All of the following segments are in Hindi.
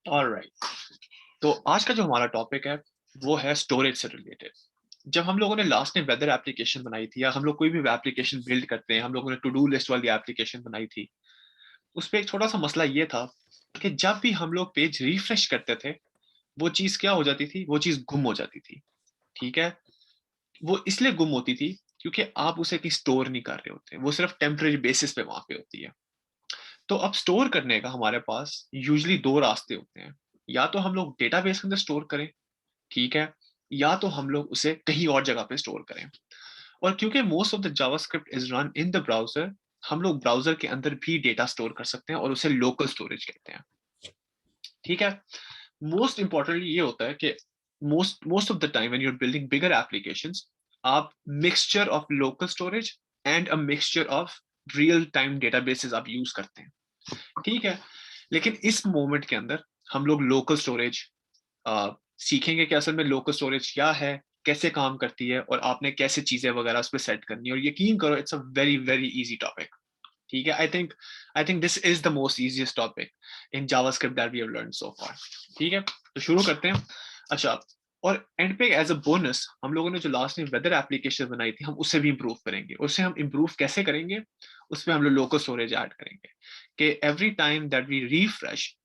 ऑलराइट, तो आज का जो हमारा टॉपिक है वो है स्टोरेज से रिलेटेड। जब हम लोगों ने लास्ट में वेदर एप्लीकेशन बनाई थी या हम लोग कोई भी एप्लीकेशन बिल्ड करते हैं, हम लोगों ने टू डू लिस्ट वाली एप्लीकेशन बनाई थी, उस पे एक छोटा सा मसला ये था कि जब भी हम लोग पेज रिफ्रेश करते थे, वो चीज क्या हो जाती थी, वो चीज गुम हो जाती थी। ठीक है, वो इसलिए गुम होती थी क्योंकि आप उसे कहीं स्टोर नहीं कर रहे होते, वो सिर्फ टेम्पररी बेसिस पे वहां पे होती है। तो अब स्टोर करने का हमारे पास यूजली दो रास्ते होते हैं। या तो हम लोग डेटाबेस के अंदर स्टोर करें, ठीक है, या तो हम लोग उसे कहीं और जगह पे स्टोर करें। और क्योंकि most of the JavaScript is run in the browser, हम लोग ब्राउजर के अंदर भी डेटा स्टोर कर सकते हैं और उसे लोकल स्टोरेज कहते हैं। ठीक है, मोस्ट इंपॉर्टेंटली ये होता है कि most most of the time when you are building bigger applications, आप mixture of local storage and a mixture of real time databases आप यूज करते हैं। ठीक है, लेकिन इस मोमेंट के अंदर हम लोग लोकल स्टोरेज सीखेंगे कि असल में लोकल स्टोरेज क्या है, कैसे काम करती है और आपने कैसे चीजें वगैरह उस पर सेट करनी है। और यकीन करो, it's a very very easy topic. ठीक है, I think this is the most easiest topic in JavaScript that we have learn so far. ठीक है, तो शुरू करते हैं। अच्छा, और एंड पे एज अ बोनस हम लोगों ने जो लास्ट में वेदर एप्लीकेशन बनाई थी, हम उससे भी इंप्रूव करेंगे। उससे हम इंप्रूव कैसे करेंगे, उसमें हम लोग लोकल स्टोरेज ऐड करेंगे कि every time that we refresh,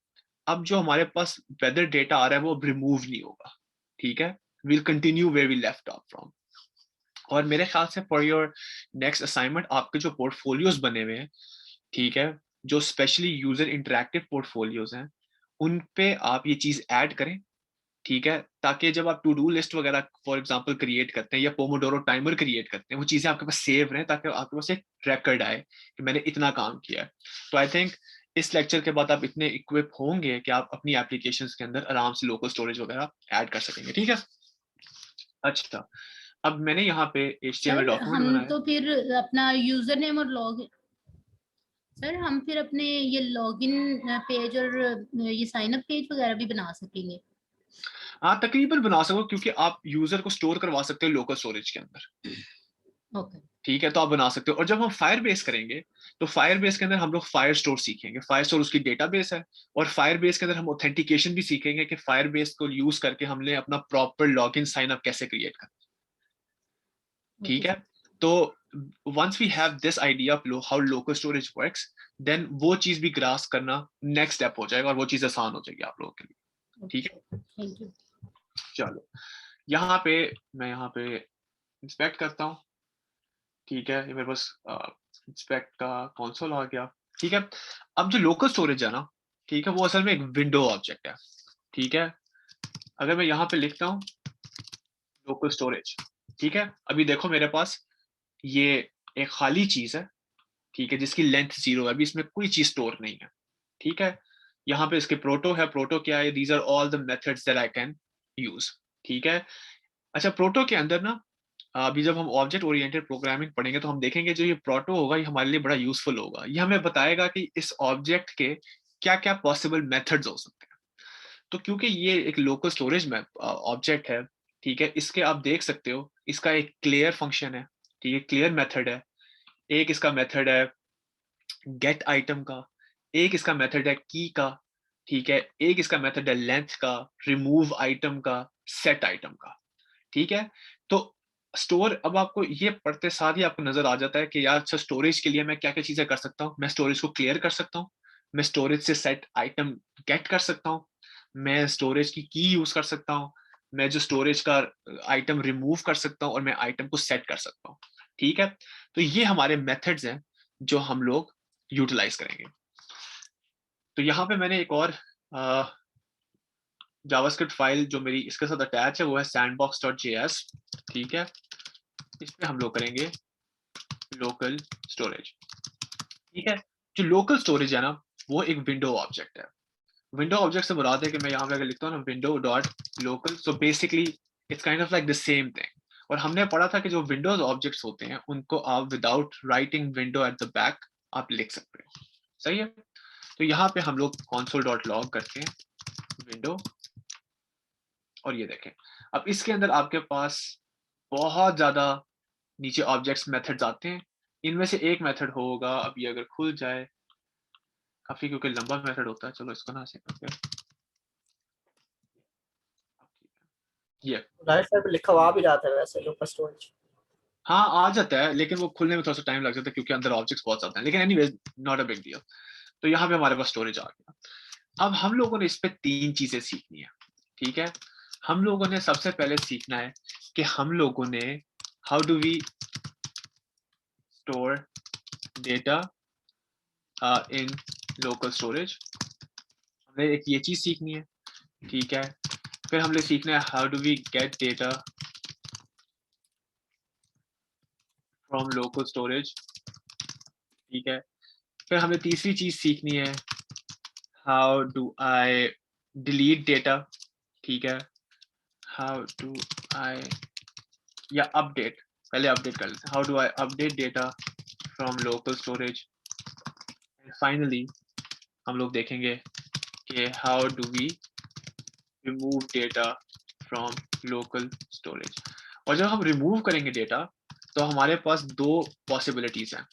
अब जो हमारे पास वेदर डेटा आ रहा है वो अब रिमूव नहीं होगा। ठीक है, will continue where we left off from. और मेरे ख्याल से फॉर योर नेक्स्ट असाइनमेंट, आपके जो पोर्टफोलियोज बने हुए हैं, ठीक है, जो स्पेशली यूजर इंटरेक्टिव पोर्टफोलियोज हैं, उन पे आप ये चीज ऐड करें। ठीक है, ताकि जब आप टू डू लिस्ट वगैरह फॉर एग्जांपल क्रिएट करते हैं या पोमोडोरो टाइमर क्रिएट करते हैं, वो चीजें आपके पास सेव रहें, ताकि आपके पास एक रिकॉर्ड आए कि मैंने इतना काम किया है। तो आई थिंक इस लेक्चर के बाद आप इतने इक्विप होंगे कि आप अपनी एप्लीकेशंस के अंदर आराम से लोकल स्टोरेज वगैरह ऐड कर सकेंगे। ठीक है, अच्छा, अब मैंने यहाँ पे HTML सर डॉक्यूमेंट हम बनाया। तो फिर अपना यूजर नेम और लॉग सर हम फिर अपने ये लॉगिन पेज और ये साइन अप पेज वगैरह भी बना सकेंगे। हाँ, तकरीबन बना सको, क्योंकि आप यूजर को स्टोर करवा सकते हो लोकल स्टोरेज के अंदर। ओके। ठीक है, तो आप बना सकते हो। और जब हम फायर बेस करेंगे, तो फायर बेस के अंदर हम लोग फायर स्टोर सीखेंगे। फायर स्टोर उसकी डेटाबेस है। और फायर बेस के अंदर हम ऑथेंटिकेशन भी सीखेंगे कि फायर बेस को यूज करके हमने अपना proper log in sign up कैसे क्रिएट करना। ठीक ओके है, सर। तो once we have this idea of how local storage works, then वो चीज भी ग्रास करना नेक्स्ट स्टेप हो जाएगा और वो चीज आसान हो जाएगी आप लोगों के लिए। ओके ठीक सर, थैंक यू। है, चलो, यहाँ पे मैं यहाँ पे इंस्पेक्ट करता हूँ। ठीक है, ये मेरे पास इंस्पेक्ट का कंसोल आ गया। ठीक है, अब जो लोकल स्टोरेज है ना, ठीक है, वो असल में एक विंडो ऑब्जेक्ट है। ठीक है, अगर मैं यहाँ पे लिखता हूँ लोकल स्टोरेज, ठीक है, अभी देखो मेरे पास ये एक खाली चीज है। ठीक है, जिसकी लेंथ 0 है, अभी इसमें कोई चीज स्टोर नहीं है। ठीक है, यहाँ पे इसके प्रोटो है। प्रोटो क्या है? These are all the methods that I can use. ठीक है, अच्छा, प्रोटो के अंदर ना, अभी जब हम ऑब्जेक्ट ओरिएंटेड प्रोग्रामिंग पढ़ेंगे तो हम देखेंगे जो ये प्रोटो होगा, ये हमारे लिए बड़ा यूजफुल होगा। ये हमें बताएगा कि इस ऑब्जेक्ट के क्या क्या पॉसिबल मेथड्स हो सकते हैं। तो क्योंकि ये एक लोकल स्टोरेज में ऑब्जेक्ट है, ठीक है, इसके आप देख सकते हो इसका एक क्लियर फंक्शन है। ठीक है, क्लियर मेथड है। एक इसका मेथड है गेट आइटम का। एक इसका मेथड है की का। ठीक है, एक इसका मेथड है लेंथ का, रिमूव आइटम का, सेट आइटम का। ठीक है, तो स्टोर, अब आपको ये पढ़ते साथ ही आपको नजर आ जाता है कि यार अच्छा, स्टोरेज के लिए मैं क्या क्या चीजें कर सकता हूँ। मैं स्टोरेज को क्लियर कर सकता हूँ, मैं स्टोरेज से सेट आइटम गेट कर सकता हूँ, मैं स्टोरेज की यूज कर सकता हूँ, मैं जो स्टोरेज का आइटम रिमूव कर सकता हूँ और मैं आइटम को सेट कर सकता हूँ। ठीक है, तो ये हमारे मेथड्स हैं जो हम लोग यूटिलाइज करेंगे। तो यहाँ पे मैंने एक और जावास्क्रिप्ट फाइल जो मेरी इसके साथ अटैच है, वो है sandbox.js। ठीक है, इस पे हम लोग करेंगे लोकल स्टोरेज। ठीक है, जो लोकल स्टोरेज है ना, वो एक विंडो ऑब्जेक्ट है। विंडो ऑब्जेक्ट से मुराद है कि मैं यहाँ पे अगर लिखता हूँ ना window dot local, so basically it's kind of like the same thing. और हमने पढ़ा था कि जो विंडोज ऑब्जेक्ट्स होते हैं उनको आप without writing window at the back आप लिख सकते हो। सही है, तो यहाँ पे हम लोग console डॉट लॉग करते हैं विंडो। और ये देखें, अब इसके अंदर आपके पास बहुत ज्यादा नीचे ऑब्जेक्ट्स मेथड्स आते हैं। इनमें से एक मेथड होगा, अब ये अगर खुल जाए, काफी क्योंकि लंबा मेथड होता है, चलो इसको ना ऐसे करते हैं। ये राइट साइड पे लिखा हुआ भी जाता है वैसे लोकल स्टोरेज। हाँ आ जाता है, लेकिन वो खुलने में थोड़ा सा टाइम लग जाता है क्योंकि अंदर ऑब्जेक्ट्स बहुत ज्यादा हैं, लेकिन anyways not a big deal. तो यहाँ पे हमारे पास स्टोरेज आ गया। अब हम लोगों ने इस पे 3 चीजें सीखनी है, ठीक है। हम लोगों ने सबसे पहले सीखना है कि हम लोगों ने how do we store data in local storage, हमने एक ये चीज सीखनी है, ठीक है। फिर हमने सीखना है how do we get data from local storage, ठीक है। फिर हमें तीसरी चीज सीखनी है how do I delete data, ठीक है। हाउ डू आई, या अपडेट, पहले अपडेट कर लेते हैं, how do I update data from local storage. And finally हम लोग देखेंगे कि how do we remove data from local storage. और जब हम रिमूव करेंगे डेटा तो हमारे पास 2 पॉसिबिलिटीज हैं,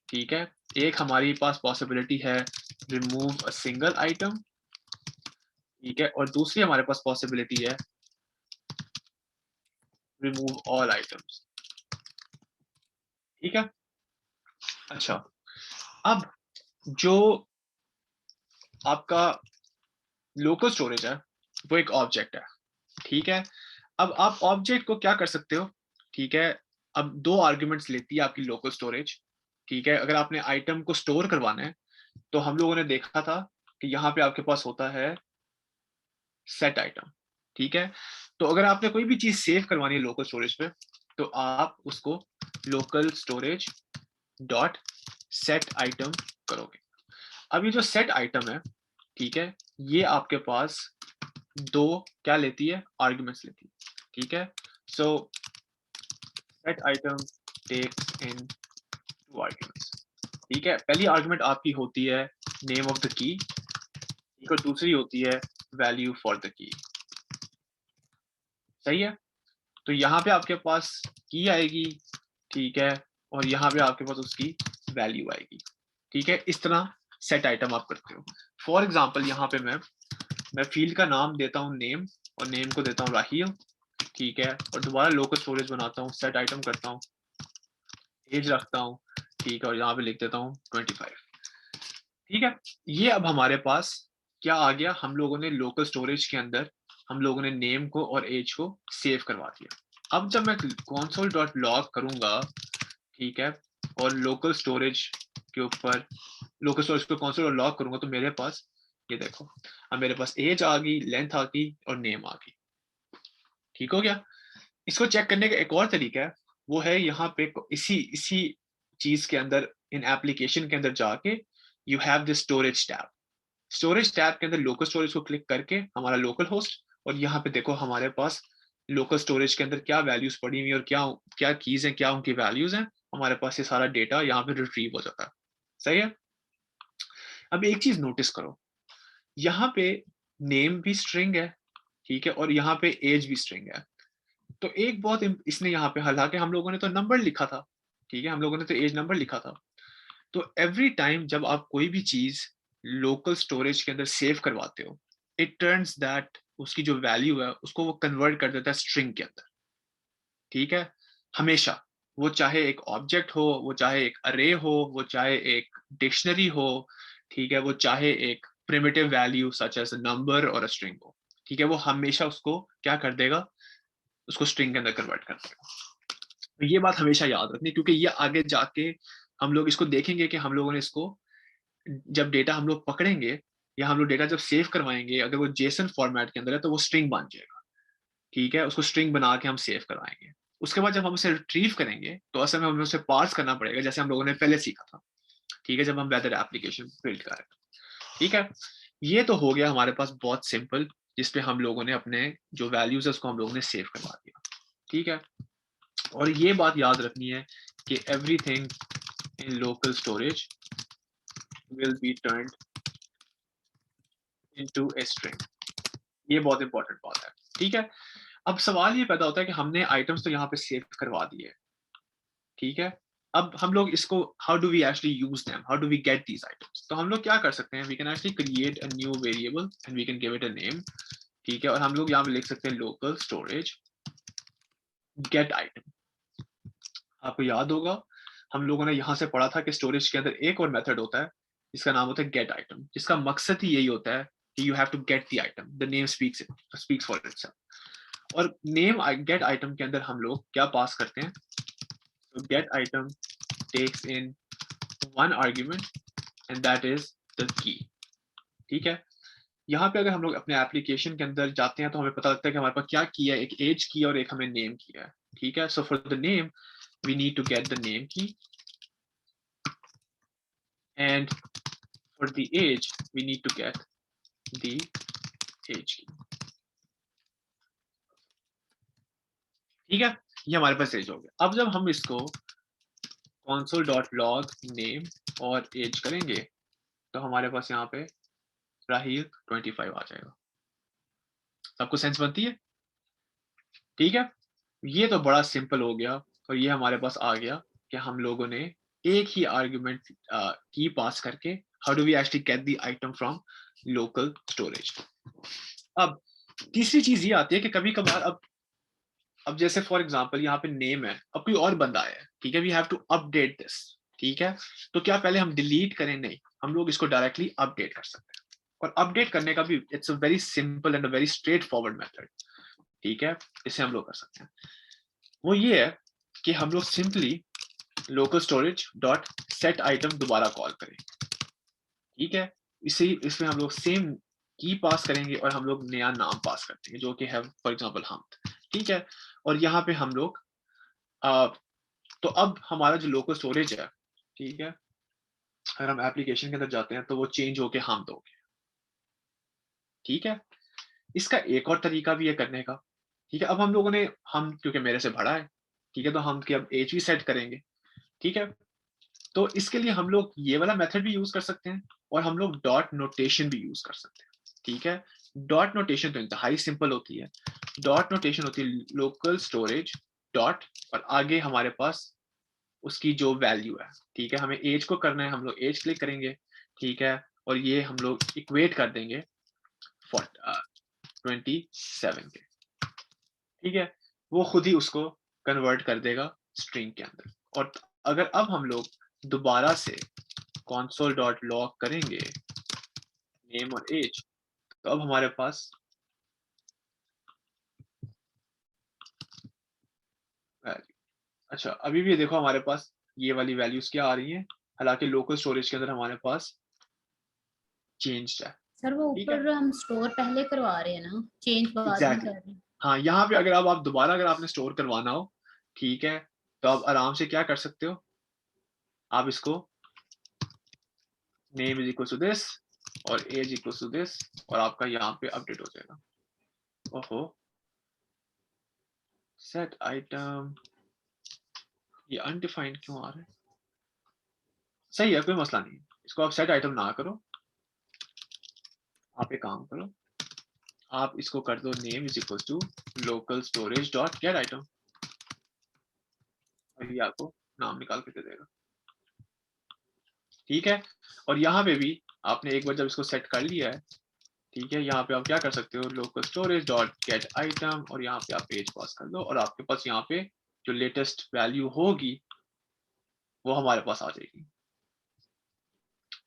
ठीक है। एक हमारी पास पॉसिबिलिटी है रिमूव अ सिंगल आइटम, ठीक है, और दूसरी हमारे पास पॉसिबिलिटी है रिमूव ऑल आइटम्स, ठीक है। अच्छा, अब जो आपका लोकल स्टोरेज है वो एक ऑब्जेक्ट है, ठीक है। अब आप ऑब्जेक्ट को क्या कर सकते हो, ठीक है। अब 2 आर्ग्यूमेंट्स लेती है आपकी लोकल स्टोरेज, ठीक है। अगर आपने आइटम को स्टोर करवाना है तो हम लोगों ने देखा था कि यहाँ पे आपके पास होता है सेट आइटम, ठीक है। तो अगर आपने कोई भी चीज सेव करवानी है लोकल स्टोरेज पे तो आप उसको local storage dot set item करोगे। अब ये जो सेट आइटम है, ठीक है, ये आपके पास 2 क्या लेती है, आर्ग्यूमेंट्स लेती है, ठीक है। So set item takes in 2 arguments, ठीक है। पहली आर्ग्यूमेंट आपकी होती है नेम ऑफ द की, और दूसरी होती है वैल्यू फॉर द की, सही है। तो यहाँ पे आपके पास की आएगी, ठीक है, और यहाँ पे आपके पास उसकी वैल्यू आएगी, ठीक है। इस तरह सेट आइटम आप करते हो। फॉर एग्जाम्पल यहाँ पे मैं फील्ड का नाम देता हूँ नेम, और नेम को देता हूँ राहिल, ठीक है, और दोबारा लोकल स्टोरेज बनाता हूँ, सेट आइटम करता हूँ, एज रखता हूँ, ठीक है, और यहाँ पे लिख देता हूँ 25, ठीक है। ये अब हमारे पास क्या आ गया, हम लोगों ने लोकल स्टोरेज के अंदर हम लोगों ने नेम को और एज को सेव करवा दिया। अब जब मैं console.log करूंगा, ठीक है, और लोकल स्टोरेज के ऊपर लोकल स्टोरेज को console.log करूंगा तो मेरे पास ये देखो, अब मेरे पास एज आ गई, लेंथ आ गई और नेम आ गई, ठीक हो गया। इसको चेक करने का एक और तरीका है, वो है यहाँ पे इसी इसी चीज के अंदर, इन एप्लीकेशन के अंदर जाके you have this storage tab. Storage tab के अंदर लोकल स्टोरेज को क्लिक करके हमारा लोकल होस्ट, और यहाँ पे देखो हमारे पास लोकल स्टोरेज के अंदर क्या वैल्यूज पड़ी हुई और क्या क्या कीज हैं, क्या उनकी वैल्यूज हैं, हमारे पास ये सारा डेटा यहाँ पे रिट्रीव हो जाता है, सही है। अब एक चीज नोटिस करो, यहाँ पे नेम भी स्ट्रिंग है, ठीक है, और यहाँ पे एज भी स्ट्रिंग है। तो एक बहुत इसने यहाँ पे, हालांकि हम लोगों ने तो नंबर लिखा था, ठीक है, हम लोगों ने तो एज नंबर लिखा था। तो एवरी टाइम जब आप कोई भी चीज लोकल स्टोरेज के अंदर सेव करवाते हो, इट टर्न्स दैट उसकी जो वैल्यू है उसको वो कन्वर्ट कर देता है स्ट्रिंग के अंदर, ठीक है। हमेशा, वो चाहे एक ऑब्जेक्ट हो, वो चाहे एक अरे हो, वो चाहे एक डिक्शनरी हो, ठीक है, वो चाहे एक primitive value such as a number और अ स्ट्रिंग हो, ठीक है, वो हमेशा उसको क्या कर देगा, उसको स्ट्रिंग के अंदर कन्वर्ट कर देगा। तो ये बात हमेशा याद रखनी, क्योंकि ये आगे जाके हम लोग इसको देखेंगे कि हम लोगों ने इसको जब डेटा हम लोग पकड़ेंगे या हम लोग डेटा जब सेव करवाएंगे, अगर वो जेसन फॉर्मेट के अंदर है तो वो स्ट्रिंग बन जाएगा, ठीक है, उसको स्ट्रिंग बना के हम सेव करवाएंगे। उसके बाद जब हम उसे रिट्रीव करेंगे तो असल में हमें उसे पार्स करना पड़ेगा, जैसे हम लोगों ने पहले सीखा था, ठीक है, जब हम वेदर एप्लीकेशन बिल्ड कर रहे थे, ठीक है। ये तो हो गया हमारे पास बहुत सिंपल, जिसपे हम लोगों ने अपने जो वैल्यूज है उसको हम लोगों ने सेव करवा दिया, ठीक है। और ये बात याद रखनी है कि everything in local storage will be turned into a string. ये बहुत इंपॉर्टेंट बात है, ठीक है। अब सवाल ये पैदा होता है कि हमने आइटम्स तो यहाँ पे सेव करवा दिए, ठीक है। अब हम लोग इसको how do we actually use them, how do we get these items. तो हम लोग क्या कर सकते हैं, we can actually create a new variable and we can give it a name, ठीक है, और हम लोग यहाँ पे लिख सकते हैं लोकल स्टोरेज गेट आइटम। आपको याद होगा हम लोगों ने यहाँ से पढ़ा था कि स्टोरेज के अंदर एक और मेथड होता है जिसका नाम होता है गेट आइटम, जिसका मकसद ही यही होता है कि you have to get the item, the name speaks for itself. और नेम गेट आइटम के अंदर हम लोग क्या पास करते हैं, तो get item takes in one argument and that is the key. ठीक है, यहाँ पे अगर हम लोग अपने एप्लीकेशन के अंदर जाते हैं तो हमें पता लगता है कि हमारे पास क्या की है, एक एज की और एक हमें नेम की है। ठीक है, so for the name we need to get the name key, and for the age we need to get the age key। ठीक है, ये हमारे पास एज हो गया। अब जब हम इसको console.log name और age करेंगे तो हमारे पास यहाँ पे राहील 25 आ जाएगा। सबको सेंस बनती है? ठीक है, ये तो बड़ा सिंपल हो गया और ये हमारे पास आ गया कि हम लोगों ने एक ही आर्ग्यूमेंट की पास करके how do we actually get the item from local storage. अब तीसरी चीज ये आती है कि कभी कभार अब जैसे फॉर एग्जांपल यहाँ पे नेम है, अब कोई और बंदा है, ठीक है, we have to update this. ठीक है, तो क्या पहले हम डिलीट करें? नहीं, हम लोग इसको डायरेक्टली अपडेट कर सकते हैं। और अपडेट करने का भी it's a very simple and a very straight forward method. ठीक है, इसे हम लोग कर सकते हैं। वो ये है कि हम लोग simply local storage dot set item दोबारा कॉल करें। ठीक है, इसमें हम लोग सेम की पास करेंगे और हम लोग नया नाम पास करते हैं जो कि है फॉर एग्जांपल हम। ठीक है, और यहाँ पे हम लोग तो अब हमारा जो लोकल स्टोरेज है, ठीक है, अगर हम एप्लीकेशन के अंदर जाते हैं तो वो चेंज होके हम हो गया। ठीक है, इसका एक और तरीका भी है करने का। ठीक है, अब हम लोगों ने हम क्योंकि मेरे से बड़ा है, ठीक है, तो हम की अब एज भी सेट करेंगे। ठीक है, तो इसके लिए हम लोग ये वाला मेथड भी यूज कर सकते हैं और हम लोग डॉट नोटेशन भी यूज कर सकते हैं। ठीक है, डॉट नोटेशन तो इंतहाई सिंपल होती है। डॉट नोटेशन होती है लोकल स्टोरेज डॉट और आगे हमारे पास उसकी जो वैल्यू है। ठीक है, हमें एज को करना है, हम लोग एज क्लिक करेंगे। ठीक है, और ये हम लोग इक्वेट कर देंगे 27 के। ठीक है, वो खुद ही उसको कन्वर्ट कर देगा स्ट्रिंग के अंदर। और अगर अब हम लोग दोबारा से console.log करेंगे नेम और एज, तो अब हमारे पास अच्छा अभी भी देखो हमारे पास ये वाली वैल्यूज क्या आ रही हैं, हालांकि लोकल स्टोरेज के अंदर हमारे पास चेंज है। सर वो ठीक है, ऊपर हम स्टोर पहले करवा रहे हैं ना, चेंज बाद में एग्जैक्टली कर रहे हैं। हाँ, यहाँ पे अगर आप दोबारा अगर आपने स्टोर करवाना हो, ठीक है, तो आप आराम से क्या कर सकते हो, आप इसको name is equal to this और एज इक्वल टू दिस और आपका यहाँ पे अपडेट हो जाएगा। ओहो, सेट आइटम ये अनडिफाइंड क्यों आ रहा है? सही है, कोई मसला नहीं, इसको आप सेट आइटम ना करो, आप एक काम करो, आप इसको कर दो name is equal to local storage dot get item और ये आपको नाम निकाल के दे देगा। ठीक है, और यहाँ पे भी आपने एक बार जब इसको सेट कर लिया है, ठीक है, यहाँ पे आप क्या कर सकते हो, local storage dot get item और यहाँ पे आप पेज पास कर दो और आपके पास यहाँ पे जो लेटेस्ट वैल्यू होगी वो हमारे पास आ जाएगी।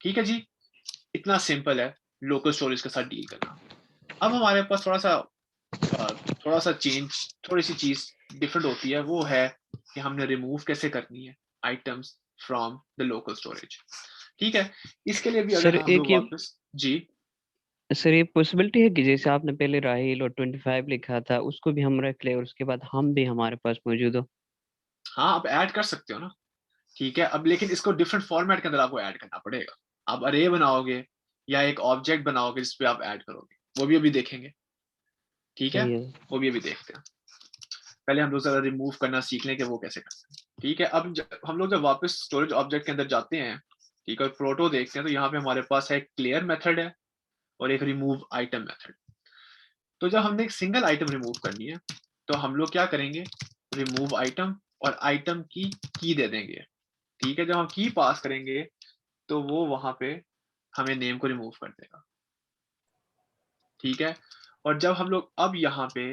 ठीक है जी, इतना सिंपल है लोकल स्टोरेज के साथ डील करना। अब हमारे पास थोड़ा सा चेंज, थोड़ी सी चीज डिफरेंट होती है, वो है कि हमने रिमूव कैसे करनी है items from the local storage. ठीक है, इसके लिए भी सर अगर हम एक लोग ये वापस जी सर ये पॉसिबिलिटी है कि जैसे आपने पहले राहिल और 25 लिखा था उसको भी हम रख ले और उसके बाद हम भी हमारे पास मौजूद हो। हाँ, आप ऐड कर सकते हो ना। ठीक है, अब लेकिन इसको डिफरेंट फॉर्मेट के अंदर आपको ऐड करना पड़ेगा। आप अरे बनाओगे या एक ऑब्जेक्ट बनाओगे जिसपे आप ऐड करोगे, वो भी अभी देखेंगे। ठीक है, सही है। वो भी अभी देखते हैं। पहले हम लोग जरा रिमूव करना सीख लें कि वो कैसे करते हैं। ठीक है, अब हम लोग जब वापस स्टोरेज ऑब्जेक्ट के अंदर जाते हैं, ठीक है, और प्रोटो देखते हैं, तो यहाँ पे हमारे पास है क्लियर मेथड है और एक रिमूव आइटम मेथड। तो जब हमने एक सिंगल आइटम रिमूव करनी है तो हम लोग क्या करेंगे, रिमूव आइटम और आइटम की दे देंगे। ठीक है, जब हम की पास करेंगे तो वो वहां पे हमें नेम को रिमूव कर देगा। ठीक है, और जब हम लोग अब यहाँ पे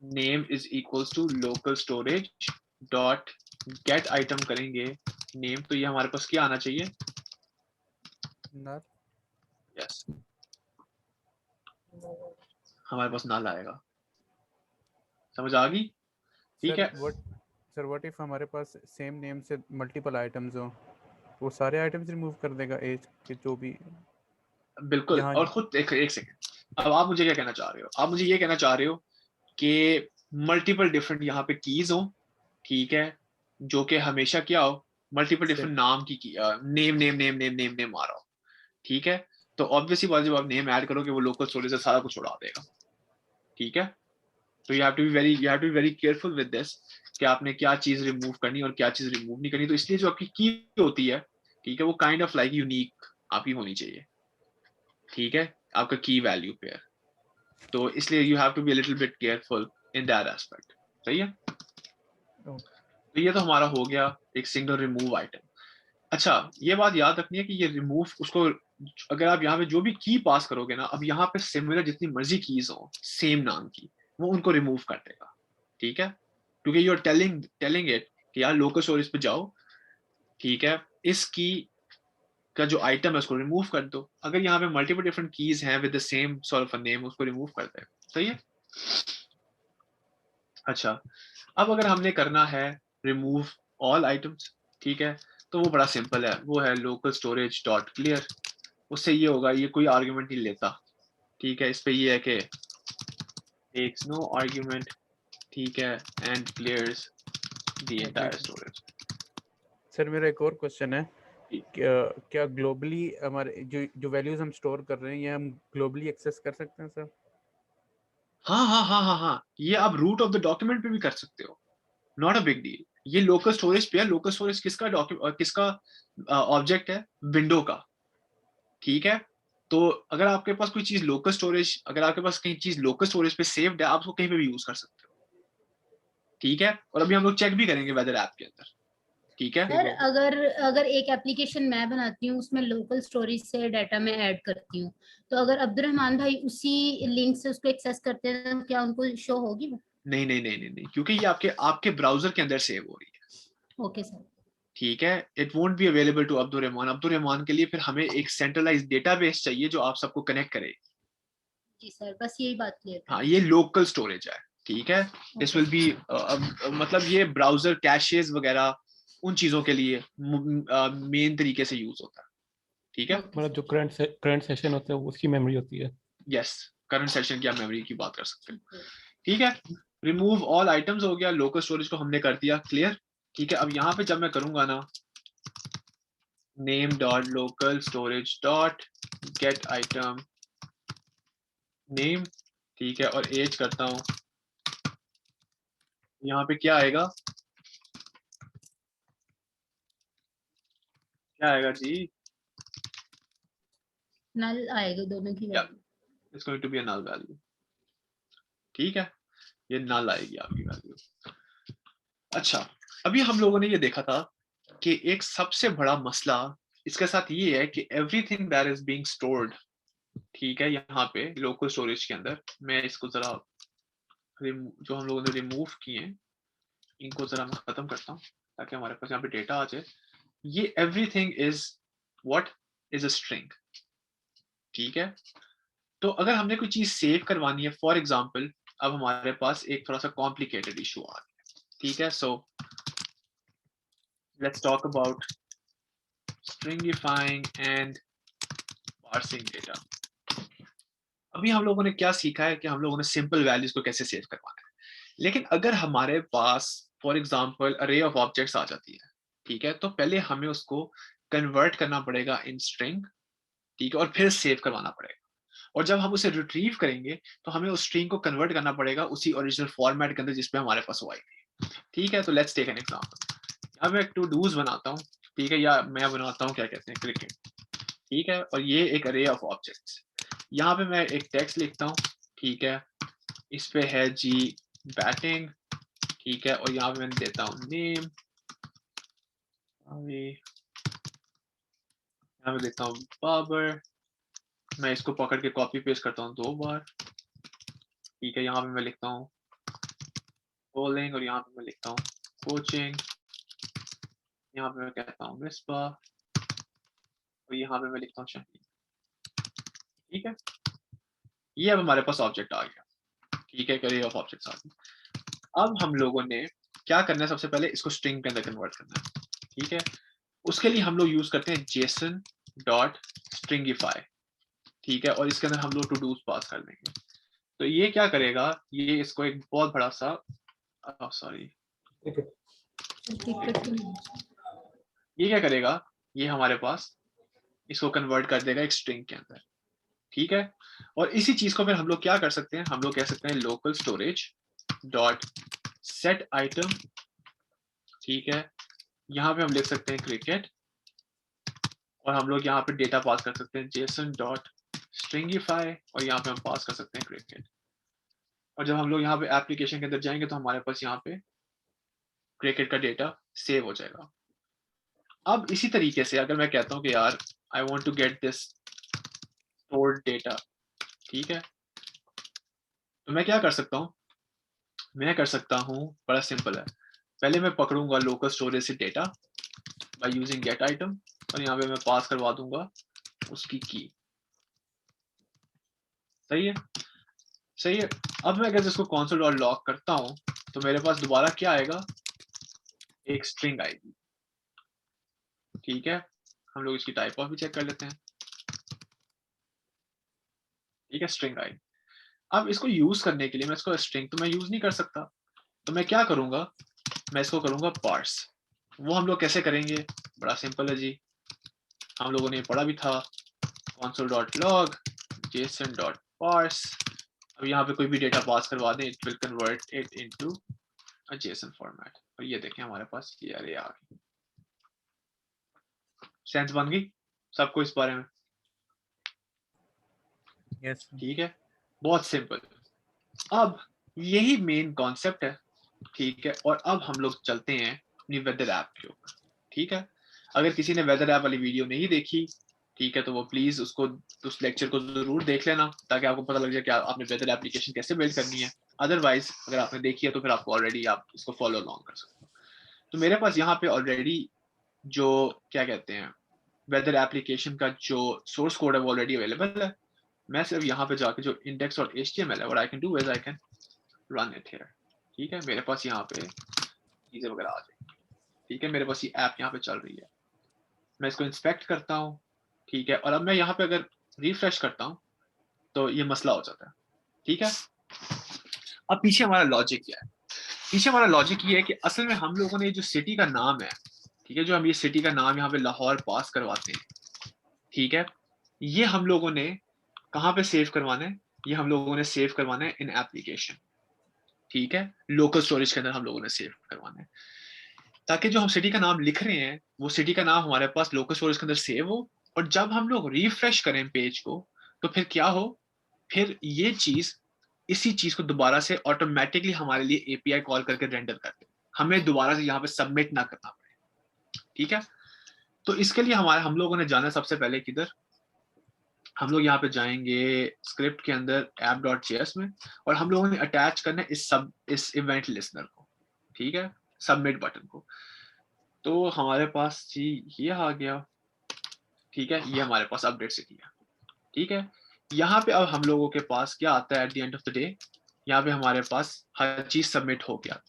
name is equals to local storage dot get item करेंगे नेम, तो ये हमारे पास क्या आना चाहिए? null। यस, हमारे पास null आएगा। समझ आ गई? ठीक है। सर व्हाट इफ हमारे पास सेम नेम से मल्टीपल आइटम्स हो, वो सारे आइटम्स रिमूव कर देगा एज के जो भी। बिल्कुल। यहाँ और खुद एक सेकंड, अब आप मुझे क्या कहना चाह रहे हो? आप मुझे ये कहना चाह रहे हो कि मल्टीपल डिफरेंट यहाँ पे कीज हो, ठीक है, जो कि हमेशा क्या हो, मल्टीपल डिफरेंट नाम की name name name name name name आ रहा हो, ठीक है। तो ऑब्वियसली बात, जब आप नेम ऐड करोगे वो लोकल स्टोरेज से सारा कुछ उड़ा देगा, ठीक है। तो you have to be very careful with this कि आपने क्या चीज रिमूव करनी और क्या चीज रिमूव नहीं करनी। तो इसलिए जो आपकी की होती है, ठीक है, वो काइंड ऑफ लाइक यूनिक आपकी होनी चाहिए, ठीक है, आपका की वैल्यू पेयर। तो इसलिए you have to be a little bit careful in that aspect. सही है। तो ये तो हमारा हो गया एक सिंगल रिमूव आइटम। अच्छा, ये बात याद रखनी है कि ये रिमूव उसको, अगर आप यहाँ पे जो भी की पास करोगे ना, अब यहाँ पे सिमिलर जितनी मर्जी कीज हो सेम नाम की, वो उनको रिमूव कर देगा, ठीक है, क्योंकि यू आर टेलिंग इट कि यार लोकल स्टोरेज पे जाओ, ठीक है, इस की का जो आइटम है उसको रिमूव कर दो। अगर यहाँ पे मल्टीपल डिफरेंट कीज हैं with the same sort of name, उसको रिमूव कर देगा। सही है। अच्छा, अब अगर हमने करना है रिमूव ऑल आइटम्स, ठीक है, तो वो बड़ा सिंपल है, वो है लोकल स्टोरेज डॉट क्लियर। उससे ये होगा, ये कोई आर्ग्यूमेंट नहीं लेता, ठीक है, इस पे ये है कि टेक्स नो आर्ग्यूमेंट, ठीक है, and clears the entire storage. Sir मेरा एक और क्वेश्चन है, क्या ग्लोबली हमारे जो वैल्यूज हम स्टोर कर रहे हैं, ये हम ग्लोबली एक्सेस कर सकते हैं सर? हाँ हाँ हाँ हाँ हाँ, ये आप रूट ऑफ द डॉक्यूमेंट पे भी कर सकते हो, नॉट अ बिग डील। ये लोकल स्टोरेज पे है। लोकल स्टोरेज किसका किसका ऑब्जेक्ट है? विंडो का, ठीक है। तो अगर आपके पास कोई चीज लोकल स्टोरेज, अगर आपके पास कहीं चीज लोकल स्टोरेज पे सेव्ड है, आप उसको कहीं पे भी यूज कर सकते हो, ठीक है। और अभी हम लोग चेक भी करेंगे वेदर ऐप के अंदर, ठीक है। सर अगर अगर एक एप्लीकेशन मैं बनाती हूँ, उसमें लोकल स्टोरेज से डाटा मैं ऐड करती हूँ, तो अगर अब्दुलरहमान भाई उसी लिंक से उसको एक्सेस करते हैं, तो क्या उनको शो होगी वो? नहीं नहीं नहीं नहीं नहीं, क्योंकि ये आपके आपके ब्राउजर के अंदर सेव हो रही है, ओके सर। ठीक है। It won't be available to Abdul Rahman के लिए फिर हमें एक सेंट्रलाइज्ड डेटाबेस चाहिए जो आप सबको कनेक्ट करे। जी सर, बस यही बात क्लियर हाँ, ये लोकल स्टोरेज है, ठीक है। दिस विल बी मतलब ये ब्राउजर कैशेज वगैरह उन चीजों के लिए मेन तरीके से यूज होता है, ठीक है। मतलब जो करंट सेशन होता है वो उसकी मेमोरी होती है। यस, करंट सेशन की आप मेमोरी की बात कर सकते हैं, ठीक है। रिमूव ऑल आइटम्स हो गया, लोकल स्टोरेज को हमने कर दिया क्लियर, ठीक है। अब यहाँ पे जब मैं करूंगा ना name dot local storage dot get item name, ठीक है, और एज करता हूँ, यहाँ पे क्या आएगा? क्या आएगा जी? नल आएगा दोनों की Yeah. Value. It's going to be a null value, ठीक है, ये null आएगी आपकी वैल्यू। अच्छा, अभी हम लोगों ने ये देखा था कि एक सबसे बड़ा मसला इसके साथ ये है कि everything that is being stored, ठीक है, यहाँ पे लोकल स्टोरेज के अंदर, मैं इसको जरा जो हम लोगों ने रिमूव किए हैं इनको जरा मैं खत्म करता हूँ ताकि हमारे पास यहाँ पे डेटा आ जाए। ये everything is what is a string, ठीक है। तो अगर हमने कोई चीज सेव करवानी है, फॉर एग्जाम्पल अब हमारे पास एक थोड़ा सा कॉम्प्लिकेटेड इशू आ गया, ठीक है। So let's talk about stringifying and parsing data. अभी हम लोगों ने क्या सीखा है कि हम लोगों ने सिंपल वैल्यूज को कैसे सेव करवाना है, लेकिन अगर हमारे पास फॉर एग्जाम्पल अरे ऑफ ऑब्जेक्ट्स आ जाती है, ठीक है, तो पहले हमें उसको कन्वर्ट करना पड़ेगा इन स्ट्रिंग, ठीक है, और फिर सेव करवाना पड़ेगा। और जब हम उसे रिट्रीव करेंगे तो हमें उस स्ट्रिंग को कन्वर्ट करना पड़ेगा उसी ओरिजिनल फॉर्मेट के अंदर जिसपे हमारे पास वो आई थी, ठीक है। तो लेट्स टेक एन एग्जांपल। यहाँ मैं एक टू डूज बनाता हूँ, ठीक है, या मैं बनाता हूँ क्या कहते हैं क्रिकेट, ठीक है, और ये एक अरे ऑफ ऑब्जेक्ट्स। यहाँ पे मैं एक टेक्स्ट लिखता हूँ, ठीक है, इस पे है जी बैटिंग, ठीक है, और यहाँ पे मैं देता हूँ नेम, यहाँ पे देता हूँ बाबर, मैं इसको पकड़ के कॉपी पेस्ट करता हूँ 2 बार, ठीक है। यहाँ पे मैं लिखता हूँ पोलिंग और यहाँ पे मैं लिखता हूँ कोचिंग, यहाँ पे मैं कहता हूँ मिसबा और यहाँ पे मैं लिखता हूँ शहीद, ठीक है। ये अब हमारे पास ऑब्जेक्ट आ गया, ठीक है, एरे ऑफ ऑब्जेक्ट्स आ गए। अब हम लोगों ने क्या करना है, सबसे पहले इसको स्ट्रिंग के अंदर कन्वर्ट करना है, ठीक है। उसके लिए हम लोग यूज करते हैं JSON.stringify, ठीक है, और इसके अंदर हम लोग टू डूज पास कर देंगे। तो ये क्या करेगा, ये इसको एक बहुत बड़ा सा सॉरी ये क्या करेगा, ये हमारे पास इसको कन्वर्ट कर देगा एक स्ट्रिंग के अंदर, ठीक है। और इसी चीज को फिर हम लोग क्या कर सकते हैं, हम लोग कह सकते हैं local storage dot set item, ठीक है। यहाँ पे हम लिख सकते हैं क्रिकेट और हम लोग यहाँ पे डेटा पास कर सकते हैं JSON.stringify और यहाँ पे हम पास कर सकते हैं क्रिकेट। और जब हम लोग यहाँ पे एप्लीकेशन के अंदर जाएंगे तो हमारे पास यहाँ पे क्रिकेट का डेटा सेव हो जाएगा। अब इसी तरीके से अगर मैं कहता हूँ कि यार I want to get this stored data, ठीक है, तो मैं क्या कर सकता हूँ, मैं कर सकता हूँ, बड़ा सिंपल है। पहले मैं पकड़ूंगा लोकल स्टोरेज से data by using gate item और यहाँ पे मैं पास करवा दूंगा उसकी की, सही है, सही है। अब मैं अगर इसको console.log करता हूँ तो मेरे पास दोबारा क्या आएगा, एक स्ट्रिंग आएगी, ठीक है। हम लोग इसकी टाइप ऑफ भी चेक कर लेते हैं, ठीक है, स्ट्रिंग आई। अब इसको यूज करने के लिए मैं इसको स्ट्रिंग तो मैं यूज नहीं कर सकता, तो मैं क्या करूंगा, मैं इसको करूंगा पार्स। वो हम लोग कैसे करेंगे, बड़ा सिंपल है जी, हम लोगों ने पढ़ा भी था console.log json.parse। अब यहाँ पे कोई भी डेटा पास करवा दें, it will convert it into a JSON format. और ये देखें हमारे पास ये अरे आ गई, सेंस बन गई सबको इस बारे में, यस ठीक है, बहुत सिंपल। अब यही मेन कॉन्सेप्ट है, ठीक है। और अब हम लोग चलते हैं अपनी वेदर ऐप के ऊपर, ठीक है। अगर किसी ने वेदर ऐप वाली वीडियो नहीं देखी, ठीक है, तो वो प्लीज उसको उस लेक्चर को जरूर देख लेना ताकि आपको पता लग जाए कि आपने वेदर एप्लीकेशन कैसे बिल्ड करनी है। अदरवाइज अगर आपने देखी है तो फिर आपको ऑलरेडी आप इसको फॉलो अलॉन्ग कर सकते हो। तो मेरे पास यहाँ पे ऑलरेडी जो क्या कहते हैं वेदर एप्लीकेशन का जो सोर्स कोड है वो ऑलरेडी अवेलेबल है। मैं सिर्फ यहाँ पे जाके जो index.html है, what I can do is I can run it here, ठीक है। मेरे पास यहाँ पे चीजें वगैरह आ जाएंगी, ठीक है। मेरे पास ये ऐप यहाँ पे चल रही है, मैं इसको इंस्पेक्ट करता हूँ, ठीक है। और अब मैं यहाँ पे अगर रिफ्रेश करता हूँ तो ये मसला हो जाता है, ठीक है। अब पीछे हमारा लॉजिक क्या है, पीछे हमारा लॉजिक ये है कि असल में हम लोगों ने जो सिटी का नाम है, ठीक है, जो हम ये सिटी का नाम यहाँ पे लाहौर पास करवाते हैं, ठीक है, ये हम लोगों ने कहाँ पे सेव करवाना है, ये हम लोगों ने सेव करवाना है इन एप्लीकेशन, ठीक है, लोकल स्टोरेज के अंदर हम लोगों ने सेव करवाना है, ताकि जो हम सिटी का नाम लिख रहे हैं वो सिटी का नाम हमारे पास लोकल स्टोरेज के अंदर सेव हो। और जब हम लोग रिफ्रेश करें पेज को तो फिर क्या हो, फिर ये चीज इसी चीज को दोबारा से ऑटोमेटिकली हमारे लिए एपीआई कॉल करके रेंडर कर दे, हमें दोबारा से यहाँ पे सबमिट ना करना पड़े, ठीक है। तो इसके लिए हम लोगों ने जाना सबसे पहले किधर, हम लोग यहाँ पे जाएंगे स्क्रिप्ट के अंदर app.js में और हम लोगों ने अटैच करना है इस इवेंट लिस्नर को, ठीक है, सबमिट बटन को। तो हमारे पास जी ये आ गया, ठीक है, ये हमारे पास अपडेट से किया, ठीक है। यहाँ पे अब हम लोगों के पास क्या आता है at the end of the day, यहाँ पे हमारे पास हर चीज सबमिट हो गया।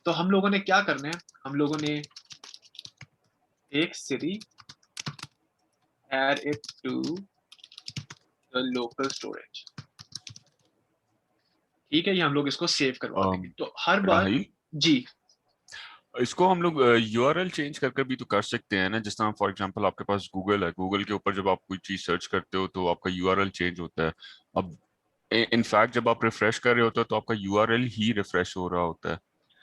तो हम लोगों ने क्या करना है, हम लोगों ने एक city add it to the local storage, ठीक है, ये हम लोग इसको सेव करवा देंगे। तो हर बार राहिल, जी इसको हम लोग यूआरएल चेंज करके भी तो कर सकते हैं ना। जिस तरह फॉर एग्जांपल आपके पास गूगल है, गूगल के ऊपर जब आप कोई चीज सर्च करते हो तो आपका यूआरएल चेंज होता है। अब इनफैक्ट जब आप रिफ्रेश कर रहे होते हो तो आपका यूआरएल ही रिफ्रेश हो रहा होता है।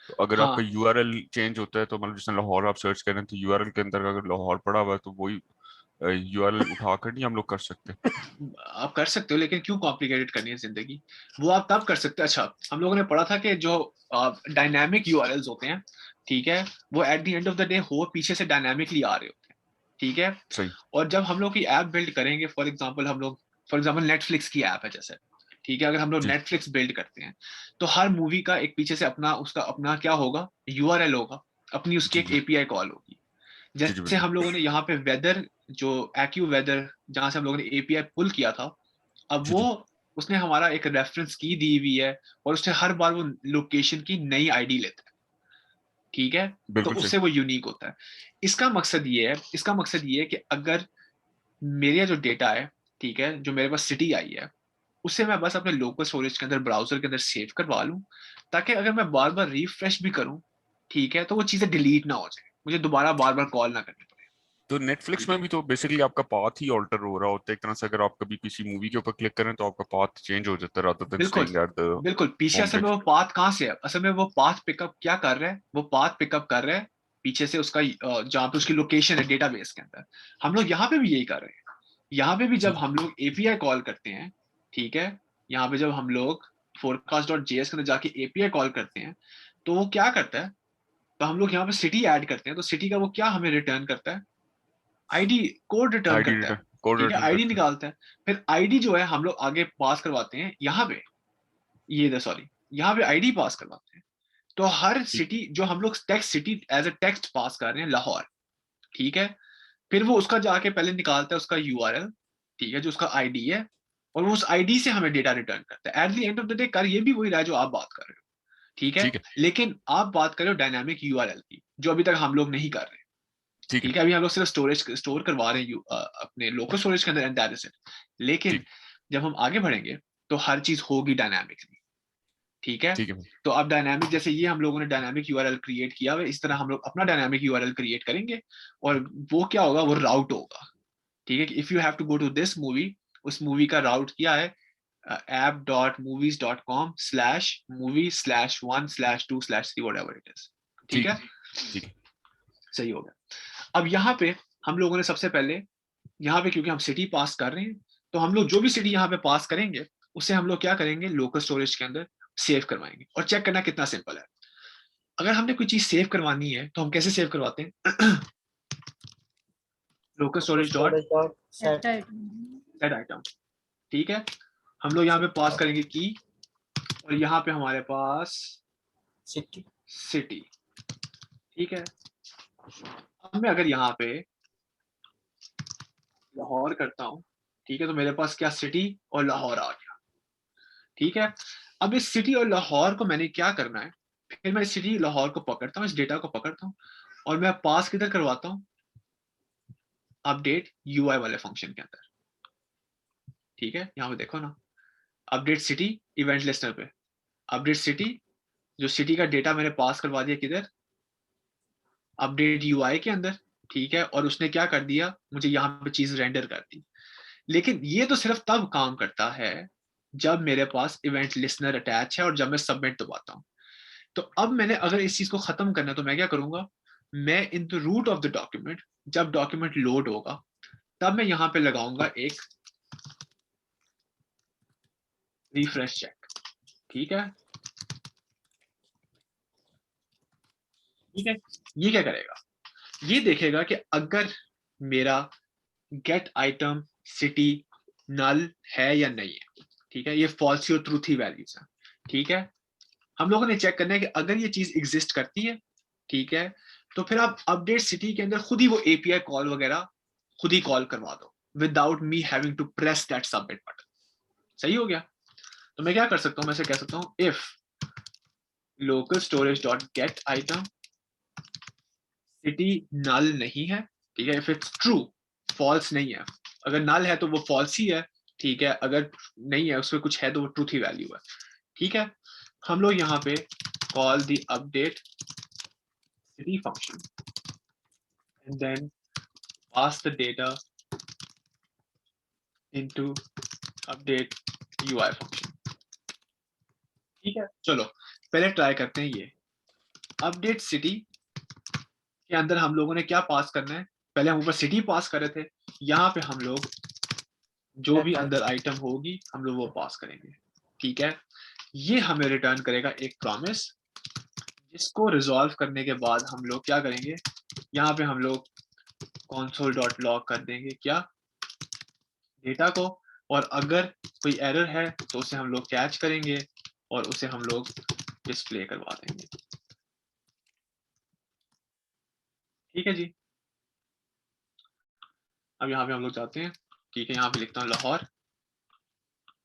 तो अगर हाँ, आपका यूआरएल चेंज होता है तो मतलब जिस लाहौर आप सर्च करें तो यूआरएल के अंदर अगर लाहौर पड़ा हुआ है तो वही यूआरएल उठाकर नहीं हम लोग कर सकते। आप कर सकते हो, लेकिन क्यों कॉम्प्लिकेटेड करनी है जिंदगी, वो आप तब कर सकते हो। अच्छा, हम लोगों ने पढ़ा था कि जो डायनामिक यूआरएल्स होते हैं, ठीक है, वो at the end of the day हो पीछे से डायनामिकली आ रहे होते हैं, ठीक है। सही। और जब हम लोग की ऐप बिल्ड करेंगे, फॉर एग्जांपल हम लोग फॉर एग्जाम्पल नेटफ्लिक्स की ऐप है जैसे, ठीक है, अगर हम लोग जी। नेटफ्लिक्स बिल्ड करते हैं तो हर मूवी का एक पीछे से अपना उसका अपना क्या होगा, यूआरएल होगा, अपनी उसकी जी एक जी एपीआई कॉल होगी। जी जी जैसे बिल्कुल। हम लोगों ने यहाँ पे वेदर जो एक्यू वेदर जहां से हम लोगों ने एपीआई पुल किया था, अब जी वो जी उसने हमारा एक रेफरेंस की दी हुई है और उसने हर बार वो लोकेशन की नई आईडी लेता है, ठीक है, तो बिल्कुल सही। उससे वो यूनिक होता है। इसका मकसद ये है, इसका मकसद ये है कि अगर मेरा जो डेटा है, ठीक है, जो मेरे पास सिटी आई है, उसे मैं बस अपने लोकल स्टोरेज के अंदर ब्राउजर के अंदर सेव करवा लूं, ताकि अगर मैं बार बार रिफ्रेश भी करूं, ठीक है, तो वो चीजें डिलीट ना हो जाए, मुझे दोबारा बार बार कॉल ना करनी पड़े। तो नेटफ्लिक्स ठीक में है, भी तो बेसिकली आपका पाथ ही ऑल्टर हो रहा होता है एक तरह से। अगर आप कभी किसी मूवी के ऊपर क्लिक करें तो आपका पाथ चेंज हो जाता है रादर देन बिल्कुल स्टेइंग एट द बिल्कुल। पीछे होम असल में पेज। वो पाथ कहाँ से है, असल में वो पाथ पिकअप क्या कर रहा है, वो पाथ पिकअप कर रहा है पीछे से उसका जहाँ पे उसकी लोकेशन है डेटाबेस के अंदर। हम लोग यहाँ पे भी यही कर रहे हैं। यहाँ पे भी जी जब हम लोग एपीआई कॉल करते हैं, ठीक है, यहाँ पे जब हम लोग forecast.js के अंदर जाके एपीआई कॉल करते हैं, तो वो क्या करता है, तो हम लोग यहाँ पे सिटी ऐड करते हैं, तो सिटी का वो क्या हमें रिटर्न करता है, आईडी, कोड रिटर्न आईडी करता है, रिटर्न कोड ठीक है, रिटर्न आईडी करते हैं। निकालता है। फिर आईडी जो है हम लोग आगे पास करवाते हैं यहाँ पे, ये सॉरी, यहाँ पे आईडी पास करवाते हैं। तो हर ठीक सिटी जो हम लोग text city as a text pass कर रहे हैं लाहौर, ठीक है, फिर वो उसका जाके पहले निकालता है उसका यूआरएल, ठीक है, जो उसका आईडी है, और वो उस आईडी से हमें डेटा रिटर्न करता है। At the end of the day कर ये भी वही रहा है जो आप बात कर रहे हो, ठीक है, ठीक है लेकिन आप बात कर रहे हो डायनामिक यूआरएल की, जो अभी तक हम लोग नहीं कर रहे। ठीक है ठीक है, अभी हम लोग सिर्फ स्टोर करवा रहे हैं अपने लोकल स्टोरेज के अंदर, एंड दैट इज इट। लेकिन ठीक जब हम आगे बढ़ेंगे तो हर चीज होगी डायनामिकली, ठीक है। ठीक है तो अब डायनामिक, जैसे ये हम लोगों ने डायनामिक यूआरएल क्रिएट किया हुआ है, इस तरह हम लोग अपना डायनामिक यूआरएल क्रिएट करेंगे, और वो क्या होगा, वो राउट होगा, ठीक है, if you have to go to this movie, उस मूवी का राउट क्या है, app.movies.com/movie/1/2/3 whatever it is, ठीक ठीक है, है ठीक है सही हो गया। अब यहाँ पे हम लोगों ने सबसे पहले, यहाँ पे क्योंकि हम सिटी पास कर रहे हैं, तो हम लोग जो भी सिटी यहाँ पे पास करेंगे उसे हम लोग क्या करेंगे, लोकल स्टोरेज के अंदर सेव करवाएंगे, और चेक करना कितना सिंपल है। अगर हमने कोई चीज सेव करवानी है तो हम कैसे सेव करवाते हैं, local storage dot storage dot set set item, ठीक है, हम लोग यहाँ पे पास करेंगे की, और यहाँ पे हमारे पास city सिटी, ठीक है। अब मैं अगर यहाँ पे लाहौर करता हूँ, ठीक है, तो मेरे पास क्या, सिटी और लाहौर आ गया, ठीक है। अब इस सिटी और लाहौर को मैंने क्या करना है, फिर मैं इस सिटी लाहौर को पकड़ता हूँ, इस डेटा को पकड़ता हूँ, और मैं पास किधर करवाता हूँ, अपडेट यूआई वाले फंक्शन के अंदर, ठीक है, यहाँ पे देखो ना, अपडेट सिटी इवेंट लिस्टनर पे, अपडेट सिटी, जो सिटी का डेटा मैंने पास करवा दिया किधर, अपडेट यूआई के अंदर, ठीक है, और उसने क्या कर दिया, मुझे यहाँ पे चीज रेंडर कर दी। लेकिन ये तो सिर्फ तब काम करता है जब मेरे पास इवेंट लिस्टनर अटैच है और जब मैं सबमिट दबाता हूँ। तो अब मैंने अगर इस चीज को खत्म करना है तो मैं क्या करूंगा, मैं in the root of the document, जब डॉक्यूमेंट लोड होगा तब मैं यहाँ पे लगाऊंगा एक रिफ्रेश चेक, ठीक है, ठीक है। ये क्या करेगा, ये देखेगा कि अगर मेरा गेट आइटम सिटी नल है या नहीं है, ठीक है, ये फॉल्स और ट्रूथ ही वैल्यूज है, ठीक है। हम लोगों ने चेक करना है कि अगर ये चीज एग्जिस्ट करती है, ठीक है, तो फिर आप अपडेट सिटी के अंदर खुद ही वो एपीआई कॉल वगैरह खुद ही कॉल करवा दो, without me having to press that submit button. सही हो गया। तो मैं क्या कर सकता हूं, मैं से कह सकता हूं if local storage dot get item city null नहीं है, ठीक है, इफ इट्स ट्रू, फॉल्स नहीं है, अगर नल है तो वो फॉल्स ही है, ठीक है, अगर नहीं है उसमें कुछ है तो वो ट्रूथ ही वैल्यू है, ठीक है। हम लोग यहाँ पे call the update city function and then pass the data into update UI function, ठीक है। चलो पहले ट्राई करते हैं ये अपडेट सिटी के अंदर हम लोगों ने क्या पास करना है, पहले हम ऊपर सिटी पास कर रहे थे, यहाँ पे हम लोग जो भी अंदर आइटम होगी हम लोग वो पास करेंगे, ठीक है। ये हमें रिटर्न करेगा एक प्रॉमिस, जिसको रिजॉल्व करने के बाद हम लोग क्या करेंगे, यहाँ पे हम लोग console.log कर देंगे क्या, डेटा को, और अगर कोई एरर है तो उसे हम लोग कैच करेंगे और उसे हम लोग डिस्प्ले करवा देंगे। ठीक है जी। अब यहाँ पे हम लोग जाते हैं, ठीक है, यहाँ पे लिखता हूँ लाहौर,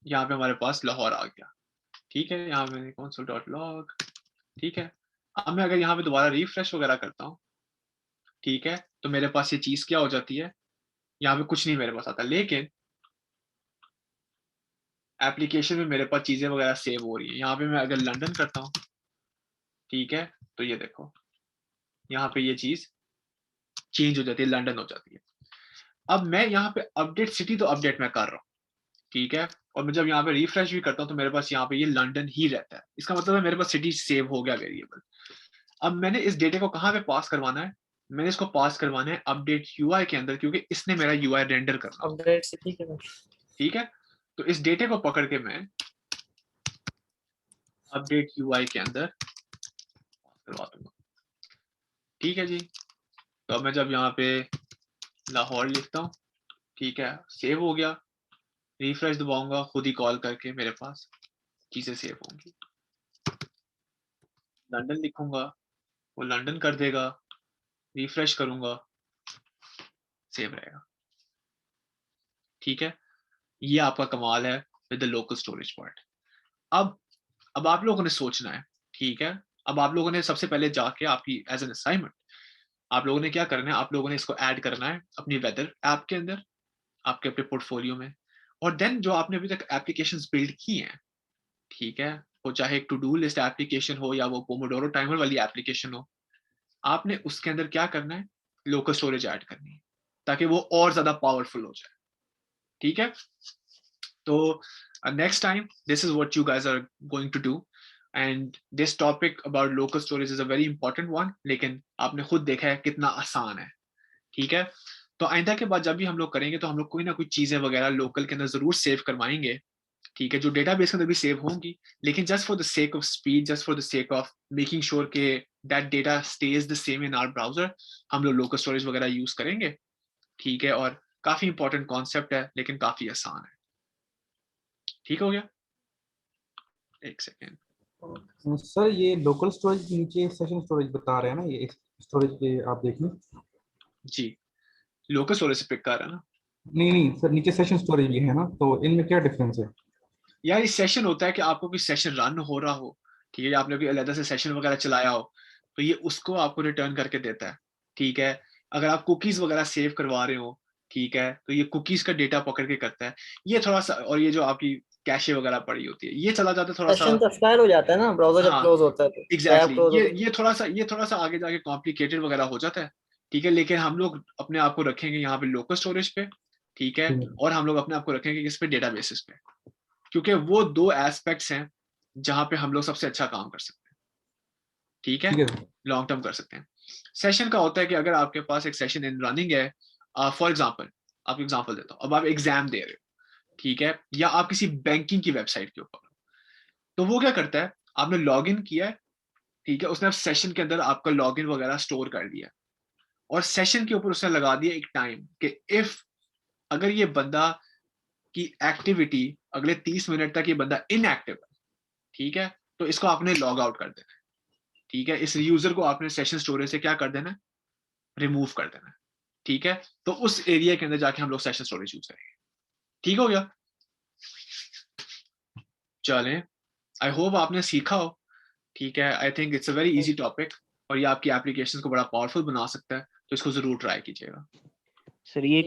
यहाँ पे हमारे पास लाहौर आ गया। ठीक है, यहाँ पे console.log, ठीक है। अब मैं अगर यहाँ पे दोबारा रिफ्रेश वगैरह करता हूँ, ठीक है, तो मेरे पास ये चीज क्या हो जाती है, यहाँ पे कुछ नहीं मेरे पास आता, लेकिन एप्लीकेशन में मेरे पास चीजें वगैरह सेव हो रही है। यहाँ पे मैं अगर लंदन करता हूँ, ठीक है, तो ये देखो यहाँ पे ये चीज चेंज हो जाती है, लंदन हो जाती है। अब मैं यहाँ पे अपडेट सिटी तो अपडेट मैं कर रहा हूँ, ठीक है, और मैं जब यहाँ पे रिफ्रेश भी करता हूँ तो मेरे पास यहाँ पे ये लंदन ही रहता है। इसका मतलब है मेरे पास सिटी सेव हो गया वेरिएबल। अब मैंने इस डेटा को कहाँ पे पास करवाना है, मैंने इसको पास करवाना है अपडेट यूआई के अंदर, क्योंकि इसने मेरा यूआई रेंडर करना है। अपडेट सिटी के बाद ठीक है, तो इस डेटे को पकड़ के मैं अपडेट यूआई के अंदर करवा दूंगा। ठीक है जी। तो अब मैं जब यहाँ पे लाहौर लिखता हूँ, ठीक है, सेव हो गया, रिफ्रेश दबाऊंगा, खुद ही कॉल करके मेरे पास चीजें सेव होंगी। लंदन लिखूंगा, वो लंदन कर देगा, रिफ्रेश करूंगा, सेव रहेगा। ठीक है, ये आपका कमाल है with the local storage part. अब आप लोगों ने सोचना है, ठीक है, अब आप लोगों ने सबसे पहले जाके आपकी एज एन असाइनमेंट आप लोगों ने क्या करना है, आप लोगों ने इसको ऐड करना है अपनी वेदर ऐप के अंदर, आपके अपने पोर्टफोलियो में। और देन जो आपने अभी तक एप्लीकेशंस बिल्ड की हैं, ठीक है, वो चाहे एक टू डू लिस्ट एप्लीकेशन हो या वो पोमोडोरो टाइमर वाली एप्लीकेशन हो, आपने उसके अंदर क्या करना है, लोकल स्टोरेज ऐड करनी है ताकि वो और ज्यादा पावरफुल हो जाए। ठीक है, तो next time this is what you guys are going to do, and this topic about local storage is a very important one, लेकिन आपने खुद देखा है कितना आसान है। ठीक है, तो आइंदा के बाद जब भी हम लोग करेंगे तो हम लोग कोई ना कोई चीजें वगैरह लोकल के अंदर जरूर सेव करवाएंगे, ठीक है, जो डेटाबेस के अंदर भी सेव होंगी, लेकिन just for the sake of speed, just for the sake of making sure के that data stays the same in our browser, हम लोग लोकल स्टोरेज वगैरह यूज करेंगे। ठीक है, और काफी इंपॉर्टेंट कॉन्सेप्ट है लेकिन काफी आसान है। ठीक हो गया, एक सेकेंड। सर ये लोकल स्टोरेज नीचे सेशन स्टोरेज बता रहे हैं ना, ये स्टोरेज के आप देख लें। जी, लोकल स्टोरेज से पिक कर रहा है ना? नहीं सर, नीचे सेशन स्टोरेज भी है ना, तो इनमें क्या डिफरेंस है? यार ये सेशन होता है कि आपको कोई सेशन रन हो रहा हो, ठीक है, आपने कोई अलग से सेशन वगैरह चलाया हो, तो ये उसको आपको रिटर्न करके देता है। ठीक है, अगर आप कुकीज वगैरह सेव करवा रहे हो, ठीक है, तो ये कुकीज का डेटा पकड़ के करता है। ये थोड़ा सा, और ये जो आपकी कैशे वगैरह पड़ी होती है, ये चला जाता है थोड़ा सा, सेशन तो एक्सपायर हो जाता है ना, ब्राउजर जब हाँ, क्लोज होता है तो एग्जैक्टली, ये थोड़ा सा आगे जाके कॉम्प्लिकेटेड वगैरह हो जाता है। ठीक है, लेकिन हम लोग अपने आप को रखेंगे यहाँ पे लोकल स्टोरेज पे, ठीक है, और हम लोग अपने आप को रखेंगे इस पे डेटाबेसेस पे, क्योंकि वो दो एस्पेक्ट्स हैं जहां पे हम लोग सबसे अच्छा काम कर सकते हैं। ठीक है, लॉन्ग टर्म कर सकते हैं। सेशन का होता है कि अगर आपके पास एक सेशन इन रनिंग है, फॉर एग्जांपल, आपको एग्जांपल देता हूँ, अब आप एग्जाम दे रहे हो, ठीक है, या आप किसी बैंकिंग की वेबसाइट के ऊपर, तो वो क्या करता है, आपने लॉग इन किया है, ठीक है, उसने सेशन के अंदर आपका लॉग इन वगैरह स्टोर कर दिया, और सेशन के ऊपर उसने लगा दिया एक टाइम कि इफ अगर ये बंदा की एक्टिविटी अगले 30 मिनट तक ये बंदा इनएक्टिव है, ठीक है, तो इसको आपने लॉग आउट कर देना है। ठीक है, इस यूजर को आपने सेशन स्टोरेज से क्या कर देना है, रिमूव कर देना है। ठीक है, तो उस एरिया के अंदर जाके हम लोग सेशन स्टोरेज यूज करेंगे। ठीक हो गया, चलें, आई होप आपने सीखा हो। ठीक है, I think it's a very easy topic, और ये आपकी एप्लीकेशन को बड़ा पावरफुल बना सकता है, तो इसको जरूर ट्राई कीजिएगा। सर ये